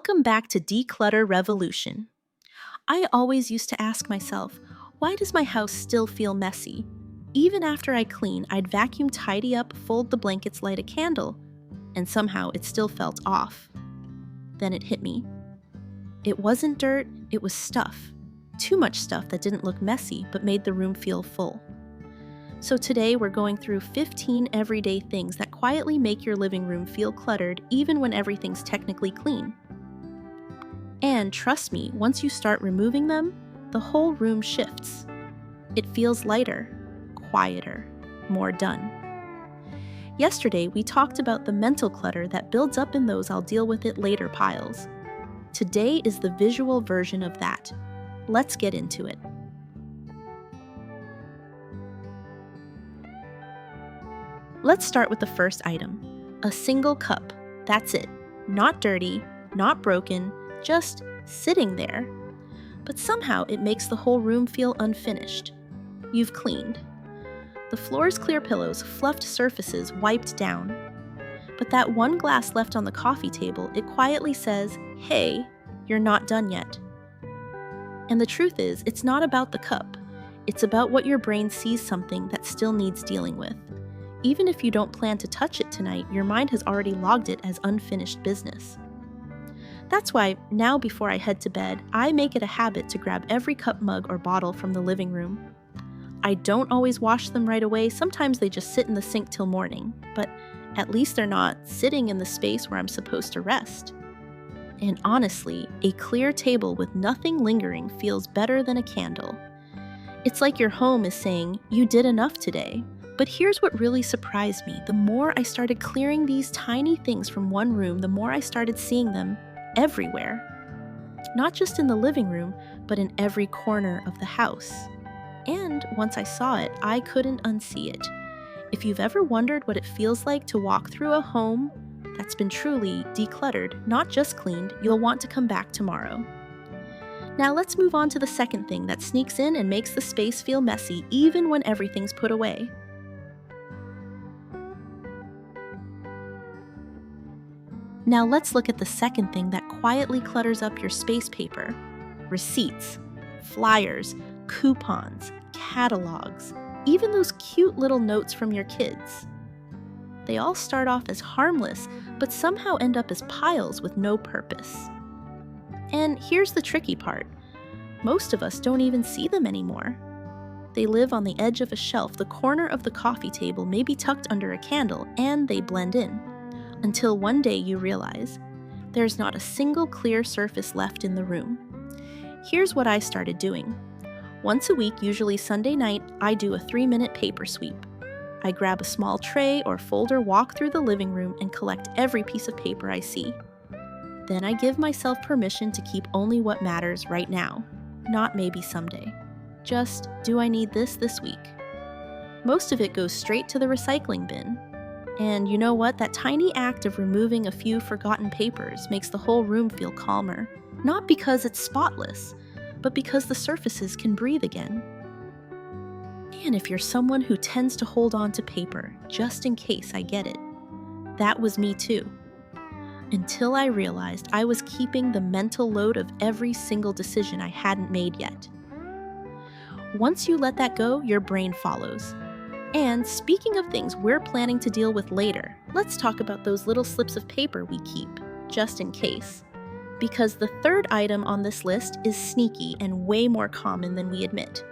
Welcome back to Declutter Revolution. I always used to ask myself, why does my house still feel messy? Even after I clean, I'd vacuum, tidy up, fold the blankets, light a candle, and somehow it still felt off. Then it hit me. It wasn't dirt, it was stuff. Too much stuff that didn't look messy but made the room feel full. So today we're going through 15 everyday things that quietly make your living room feel cluttered even when everything's technically clean. And trust me, once you start removing them, the whole room shifts. It feels lighter, quieter, more done. Yesterday, we talked about the mental clutter that builds up in those I'll deal with it later piles. Today is the visual version of that. Let's get into it. Let's start with the first item, a single cup. That's it. Not dirty, not broken, just sitting there. But somehow it makes the whole room feel unfinished. You've cleaned. The floor's clear pillows, fluffed surfaces wiped down. But that one glass left on the coffee table, it quietly says, hey, you're not done yet. And the truth is, it's not about the cup. It's about what your brain sees something that still needs dealing with. Even if you don't plan to touch it tonight, your mind has already logged it as unfinished business. That's why, now before I head to bed, I make it a habit to grab every cup, mug, or bottle from the living room. I don't always wash them right away, sometimes they just sit in the sink till morning, but at least they're not sitting in the space where I'm supposed to rest. And honestly, a clear table with nothing lingering feels better than a candle. It's like your home is saying, you did enough today. But here's what really surprised me. The more I started clearing these tiny things from one room, the more I started seeing them everywhere. Not just in the living room, but in every corner of the house. And once I saw it, I couldn't unsee it. If you've ever wondered what it feels like to walk through a home that's been truly decluttered, not just cleaned, you'll want to come back tomorrow. Now let's move on to the second thing that sneaks in and makes the space feel messy even when everything's put away. Now let's look at the second thing that quietly clutters up your space paper. Receipts, flyers, coupons, catalogs, even those cute little notes from your kids. They all start off as harmless, but somehow end up as piles with no purpose. And here's the tricky part. Most of us don't even see them anymore. They live on the edge of a shelf, the corner of the coffee table, maybe tucked under a candle, and they blend in. Until one day you realize there's not a single clear surface left in the room. Here's what I started doing. Once a week, usually Sunday night, I do a 3-minute paper sweep. I grab a small tray or folder, walk through the living room, and collect every piece of paper I see. Then I give myself permission to keep only what matters right now, not maybe someday. Just, do I need this week? Most of it goes straight to the recycling bin. And you know what? That tiny act of removing a few forgotten papers makes the whole room feel calmer. Not because it's spotless, but because the surfaces can breathe again. And if you're someone who tends to hold on to paper, just in case I get it, that was me too. Until I realized I was keeping the mental load of every single decision I hadn't made yet. Once you let that go, your brain follows. And speaking of things we're planning to deal with later, let's talk about those little slips of paper we keep, just in case. Because the third item on this list is sneaky and way more common than we admit.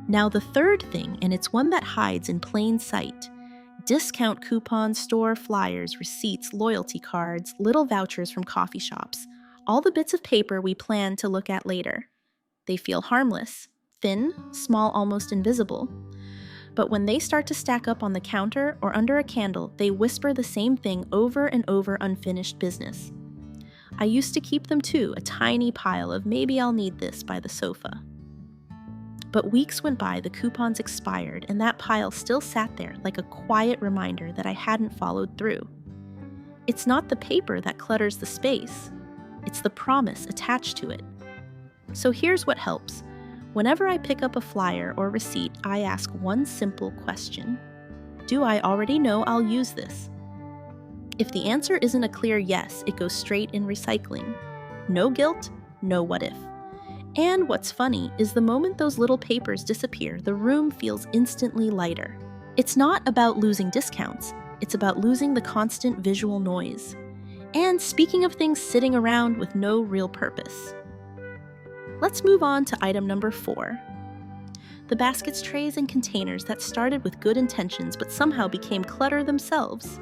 Now the third thing, and it's one that hides in plain sight. Discount coupons, store flyers, receipts, loyalty cards, little vouchers from coffee shops. All the bits of paper we plan to look at later. They feel harmless, thin, small, almost invisible. But when they start to stack up on the counter or under a candle, they whisper the same thing over and over, unfinished business. I used to keep them too, a tiny pile of maybe I'll need this by the sofa. But weeks went by, the coupons expired, and that pile still sat there like a quiet reminder that I hadn't followed through. It's not the paper that clutters the space. It's the promise attached to it. So here's what helps. Whenever I pick up a flyer or receipt, I ask one simple question. Do I already know I'll use this? If the answer isn't a clear yes, it goes straight in recycling. No guilt, no what if. And what's funny is the moment those little papers disappear, the room feels instantly lighter. It's not about losing discounts, it's about losing the constant visual noise. And speaking of things sitting around with no real purpose, let's move on to item number 4. The baskets, trays, and containers that started with good intentions but somehow became clutter themselves.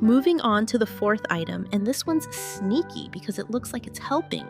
Moving on to the 4th item, and this one's sneaky because it looks like it's helping.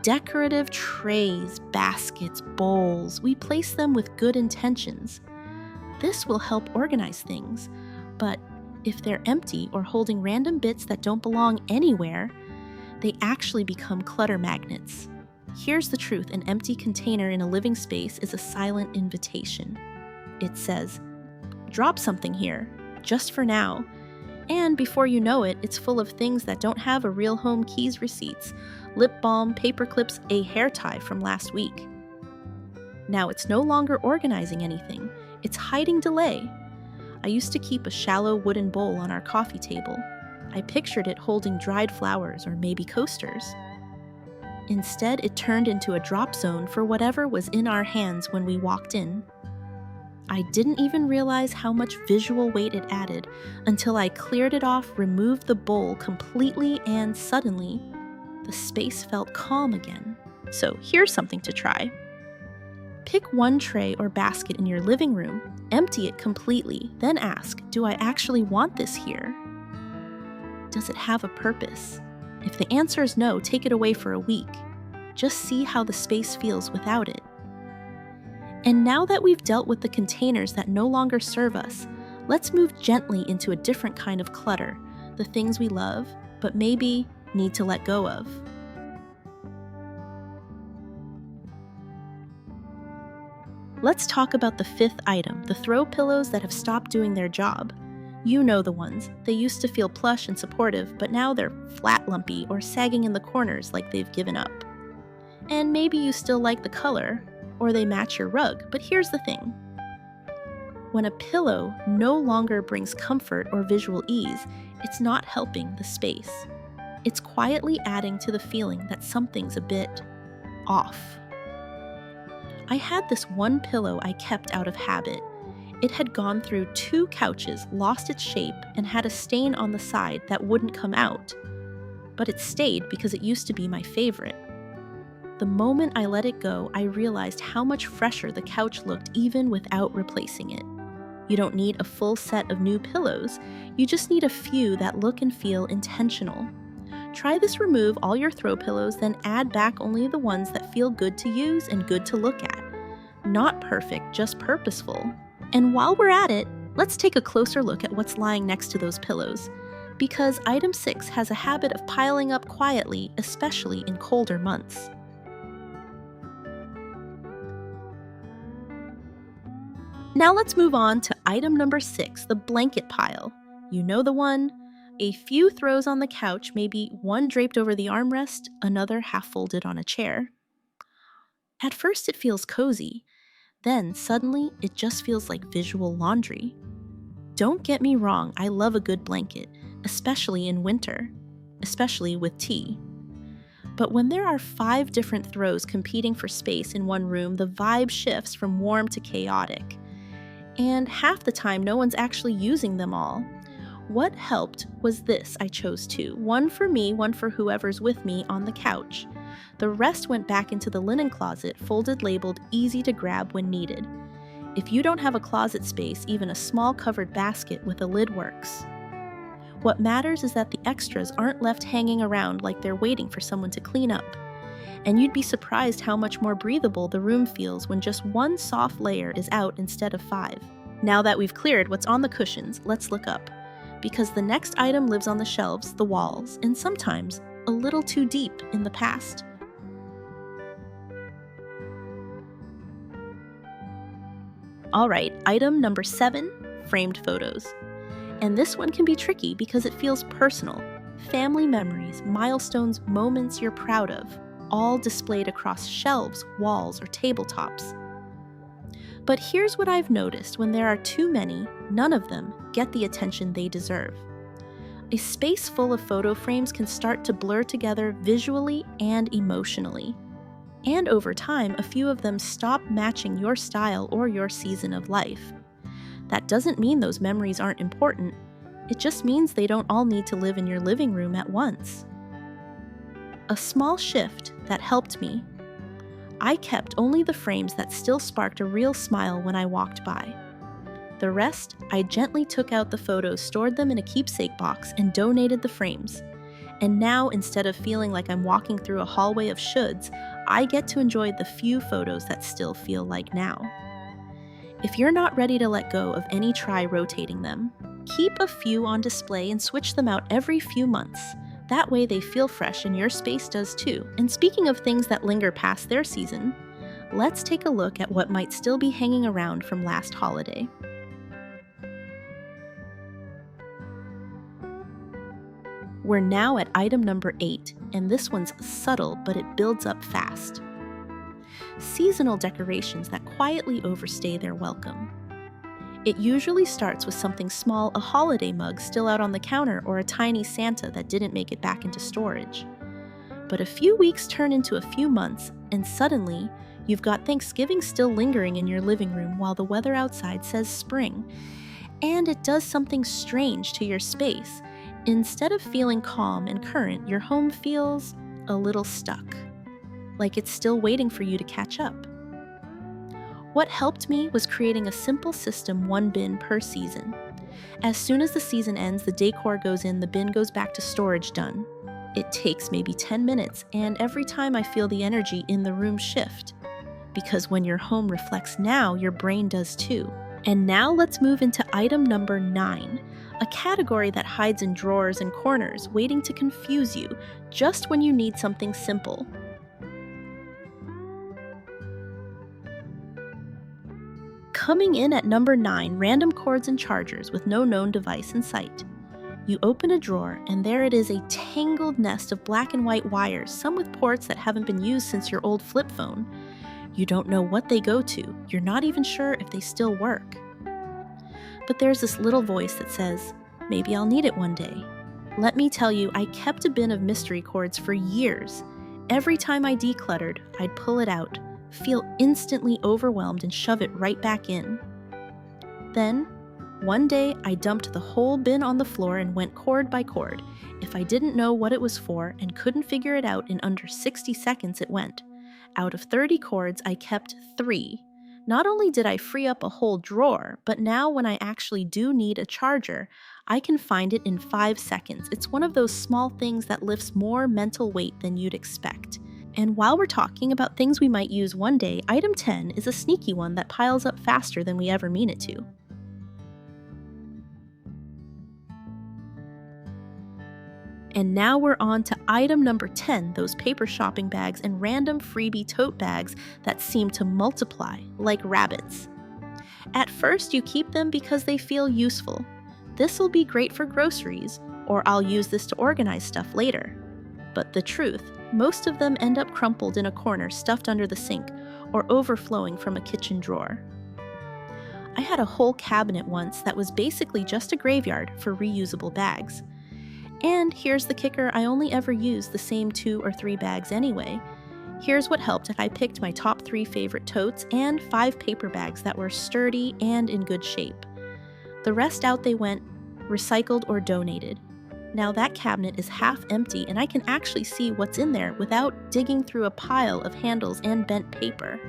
Decorative trays, baskets, bowls, we place them with good intentions. This will help organize things, but if they're empty or holding random bits that don't belong anywhere, they actually become clutter magnets. Here's the truth: an empty container in a living space is a silent invitation. It says, drop something here, just for now. And before you know it, it's full of things that don't have a real home: keys, receipts, lip balm, paper clips, a hair tie from last week. Now it's no longer organizing anything, it's hiding delay. I used to keep a shallow wooden bowl on our coffee table. I pictured it holding dried flowers or maybe coasters. Instead, it turned into a drop zone for whatever was in our hands when we walked in. I didn't even realize how much visual weight it added until I cleared it off, removed the bowl completely, and suddenly, the space felt calm again. So here's something to try. Pick one tray or basket in your living room, empty it completely, then ask, do I actually want this here? Does it have a purpose? If the answer is no, take it away for a week. Just see how the space feels without it. And now that we've dealt with the containers that no longer serve us, let's move gently into a different kind of clutter, the things we love, but maybe need to let go of. Let's talk about the 5th item, the throw pillows that have stopped doing their job. You know the ones. They used to feel plush and supportive, but now they're flat, lumpy, or sagging in the corners like they've given up. And maybe you still like the color, or they match your rug, but here's the thing. When a pillow no longer brings comfort or visual ease, it's not helping the space. It's quietly adding to the feeling that something's a bit off. I had this one pillow I kept out of habit. It had gone through 2 couches, lost its shape, and had a stain on the side that wouldn't come out. But it stayed because it used to be my favorite. The moment I let it go, I realized how much fresher the couch looked even without replacing it. You don't need a full set of new pillows, you just need a few that look and feel intentional. Try this: remove all your throw pillows, then add back only the ones that feel good to use and good to look at. Not perfect, just purposeful. And while we're at it, let's take a closer look at what's lying next to those pillows. Because item 6 has a habit of piling up quietly, especially in colder months. Now let's move on to item number 6, the blanket pile. You know the one. A few throws on the couch, maybe one draped over the armrest, another half folded on a chair. At first it feels cozy, then suddenly it just feels like visual laundry. Don't get me wrong, I love a good blanket, especially in winter, especially with tea. But when there are 5 different throws competing for space in one room, the vibe shifts from warm to chaotic. And half the time, no one's actually using them all. What helped was this: I chose 2. One for me, one for whoever's with me on the couch. The rest went back into the linen closet, folded, labeled, easy to grab when needed. If you don't have a closet space, even a small covered basket with a lid works. What matters is that the extras aren't left hanging around like they're waiting for someone to clean up. And you'd be surprised how much more breathable the room feels when just one soft layer is out instead of 5. Now that we've cleared what's on the cushions, let's look up. Because the next item lives on the shelves, the walls, and sometimes a little too deep in the past. Alright, item number 7, framed photos. And this one can be tricky because it feels personal. Family memories, milestones, moments you're proud of. all displayed across shelves, walls, or tabletops. But here's what I've noticed: when there are too many, none of them get the attention they deserve. A space full of photo frames can start to blur together visually and emotionally. And over time, a few of them stop matching your style or your season of life. That doesn't mean those memories aren't important. It just means they don't all need to live in your living room at once. A small shift that helped me: I kept only the frames that still sparked a real smile when I walked by. The rest, I gently took out the photos, stored them in a keepsake box, and donated the frames. And now, instead of feeling like I'm walking through a hallway of shoulds, I get to enjoy the few photos that still feel like now. If you're not ready to let go of any, try rotating them. Keep a few on display and switch them out every few months. That way they feel fresh and your space does too. And speaking of things that linger past their season, let's take a look at what might still be hanging around from last holiday. We're now at item number 8, and this one's subtle, but it builds up fast. Seasonal decorations that quietly overstay their welcome. It usually starts with something small, a holiday mug still out on the counter, or a tiny Santa that didn't make it back into storage. But a few weeks turn into a few months, and suddenly, you've got Thanksgiving still lingering in your living room while the weather outside says spring. And it does something strange to your space. Instead of feeling calm and current, your home feels a little stuck, like it's still waiting for you to catch up. What helped me was creating a simple system, one bin per season. As soon as the season ends, the decor goes in, the bin goes back to storage, done. It takes maybe 10 minutes, and every time I feel the energy in the room shift. Because when your home reflects now, your brain does too. And now let's move into item number 9, a category that hides in drawers and corners, waiting to confuse you just when you need something simple. Coming in at number 9, random cords and chargers with no known device in sight. You open a drawer, and there it is, a tangled nest of black and white wires, some with ports that haven't been used since your old flip phone. You don't know what they go to. You're not even sure if they still work. But there's this little voice that says, maybe I'll need it one day. Let me tell you, I kept a bin of mystery cords for years. Every time I decluttered, I'd pull it out, feel instantly overwhelmed, and shove it right back in. Then, one day, I dumped the whole bin on the floor and went cord by cord. If I didn't know what it was for and couldn't figure it out, in under 60 seconds it went. Out of 30 cords, I kept 3. Not only did I free up a whole drawer, but now when I actually do need a charger, I can find it in 5 seconds. It's one of those small things that lifts more mental weight than you'd expect. And while we're talking about things we might use one day, item 10 is a sneaky one that piles up faster than we ever mean it to. And now we're on to item number 10, those paper shopping bags and random freebie tote bags that seem to multiply like rabbits. At first, you keep them because they feel useful. This'll be great for groceries, or I'll use this to organize stuff later. But the truth, most of them end up crumpled in a corner, stuffed under the sink, or overflowing from a kitchen drawer. I had a whole cabinet once that was basically just a graveyard for reusable bags. And here's the kicker, I only ever use the same 2 or 3 bags anyway. Here's what helped: I picked my top 3 favorite totes and 5 paper bags that were sturdy and in good shape. The rest out they went, recycled or donated. Now that cabinet is half empty, and I can actually see what's in there without digging through a pile of handles and bent paper.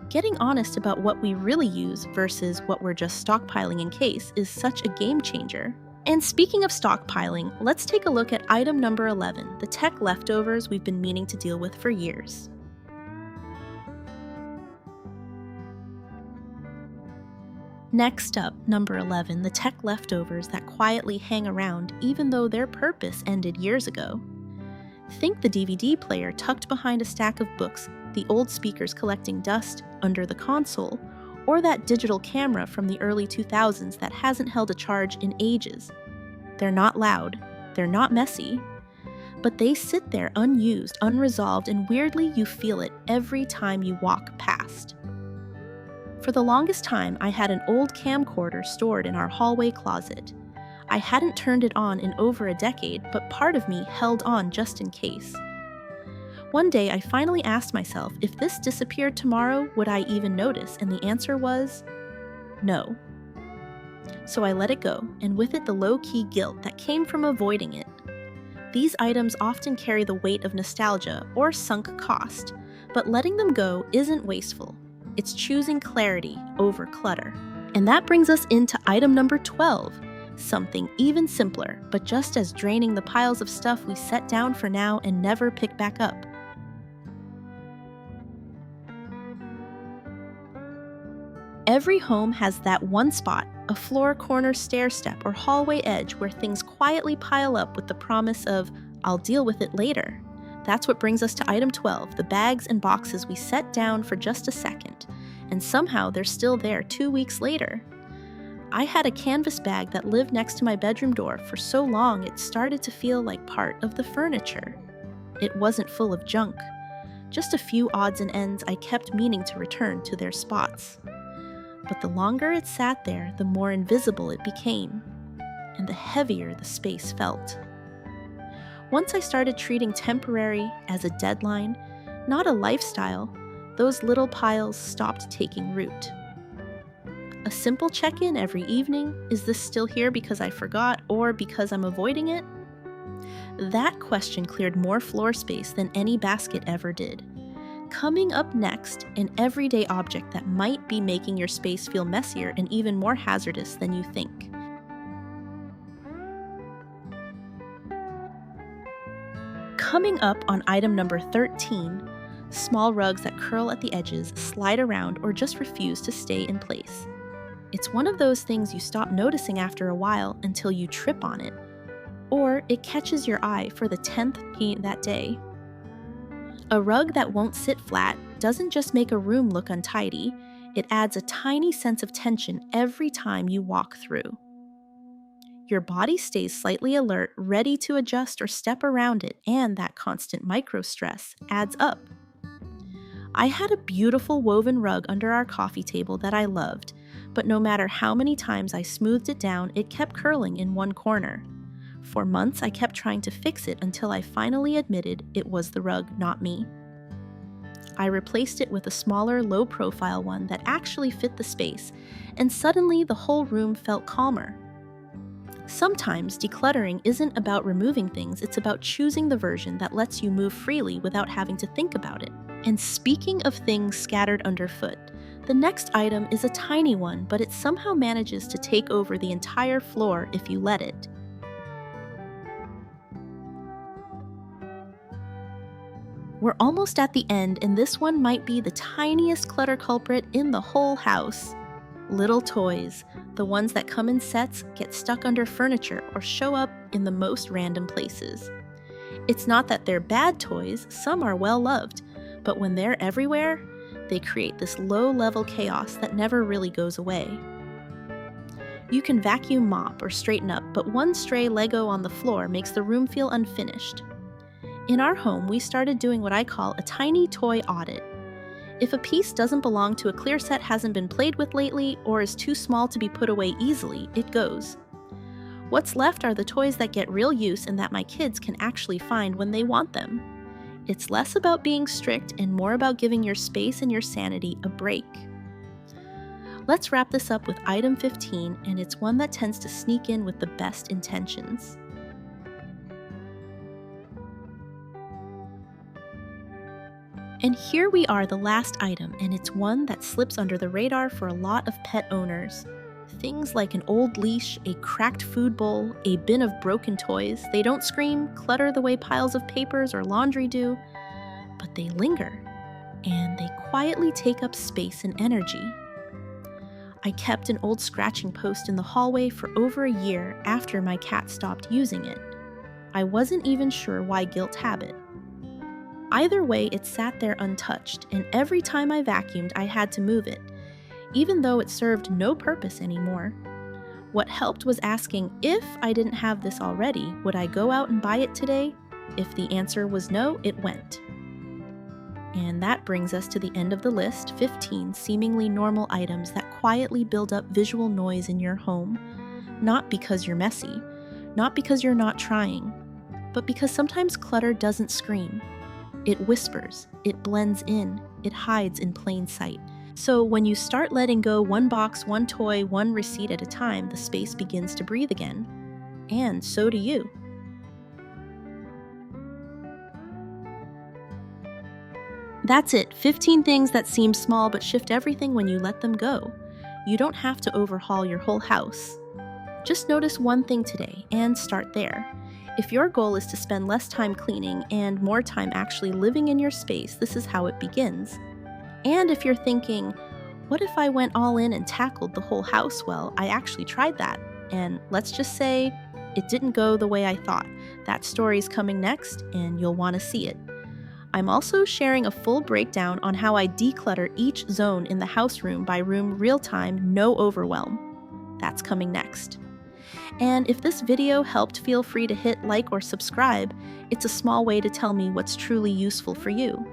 Getting honest about what we really use versus what we're just stockpiling in case is such a game changer. And speaking of stockpiling, let's take a look at item number 11, the tech leftovers we've been meaning to deal with for years. Next up, number 11, the tech leftovers that quietly hang around even though their purpose ended years ago. Think the DVD player tucked behind a stack of books, the old speakers collecting dust under the console, or that digital camera from the early 2000s that hasn't held a charge in ages. They're not loud, they're not messy, But they sit there unused, unresolved, and weirdly you feel it every time you walk past. For the longest time, I had an old camcorder stored in our hallway closet. I hadn't turned it on in over a decade, but part of me held on just in case. One day, I finally asked myself, if this disappeared tomorrow, would I even notice? And the answer was no. So I let it go, and with it the low-key guilt that came from avoiding it. These items often carry the weight of nostalgia or sunk cost, but letting them go isn't wasteful. It's choosing clarity over clutter. And that brings us into item number 12, something even simpler, but just as draining the piles of stuff we set down for now and never pick back up. Every home has that one spot, a floor, corner, stair step, or hallway edge where things quietly pile up with the promise of, I'll deal with it later. That's what brings us to item 12, the bags and boxes we set down for just a second, and somehow they're still there 2 weeks later. I had a canvas bag that lived next to my bedroom door for so long it started to feel like part of the furniture. It wasn't full of junk, just a few odds and ends I kept meaning to return to their spots. But the longer it sat there, the more invisible it became, and the heavier the space felt. Once I started treating temporary as a deadline, not a lifestyle, those little piles stopped taking root. A simple check-in every evening, is this still here because I forgot or because I'm avoiding it? That question cleared more floor space than any basket ever did. Coming up next, an everyday object that might be making your space feel messier and even more hazardous than you think. Coming up on item number 13, small rugs that curl at the edges, slide around, or just refuse to stay in place. It's one of those things you stop noticing after a while until you trip on it, or it catches your eye for the 10th time that day. A rug that won't sit flat doesn't just make a room look untidy, it adds a tiny sense of tension every time you walk through. Your body stays slightly alert, ready to adjust or step around it, and that constant micro-stress adds up. I had a beautiful woven rug under our coffee table that I loved, but no matter how many times I smoothed it down, it kept curling in one corner. For months, I kept trying to fix it until I finally admitted it was the rug, not me. I replaced it with a smaller, low-profile one that actually fit the space, and suddenly the whole room felt calmer. Sometimes decluttering isn't about removing things, it's about choosing the version that lets you move freely without having to think about it. And speaking of things scattered underfoot, the next item is a tiny one, but it somehow manages to take over the entire floor if you let it. We're almost at the end, and this one might be the tiniest clutter culprit in the whole house. Little toys, the ones that come in sets, get stuck under furniture, or show up in the most random places. It's not that they're bad toys, some are well loved, but when they're everywhere, they create this low-level chaos that never really goes away. You can vacuum mop or straighten up, but one stray Lego on the floor makes the room feel unfinished. In our home, we started doing what I call a tiny toy audit. If a piece doesn't belong to a clear set, hasn't been played with lately, or is too small to be put away easily, it goes. What's left are the toys that get real use and that my kids can actually find when they want them. It's less about being strict and more about giving your space and your sanity a break. Let's wrap this up with item 15, and it's one that tends to sneak in with the best intentions. And here we are, the last item, and it's one that slips under the radar for a lot of pet owners. Things like an old leash, a cracked food bowl, a bin of broken toys, they don't scream, clutter the way piles of papers or laundry do, but they linger, and they quietly take up space and energy. I kept an old scratching post in the hallway for over a year after my cat stopped using it. I wasn't even sure why guilt habit. Either way, it sat there untouched, and every time I vacuumed, I had to move it, even though it served no purpose anymore. What helped was asking, if I didn't have this already, would I go out and buy it today? If the answer was no, it went. And that brings us to the end of the list, 15 seemingly normal items that quietly build up visual noise in your home, not because you're messy, not because you're not trying, but because sometimes clutter doesn't scream. It whispers, it blends in, it hides in plain sight. So when you start letting go one box, one toy, one receipt at a time, the space begins to breathe again. And so do you. That's it, 15 things that seem small but shift everything when you let them go. You don't have to overhaul your whole house. Just notice one thing today and start there. If your goal is to spend less time cleaning and more time actually living in your space, this is how it begins. And if you're thinking, what if I went all in and tackled the whole house? Well, I actually tried that. And let's just say it didn't go the way I thought. That story's coming next, and you'll want to see it. I'm also sharing a full breakdown on how I declutter each zone in the house room by room real-time, no overwhelm. That's coming next. And if this video helped, feel free to hit like or subscribe. It's a small way to tell me what's truly useful for you.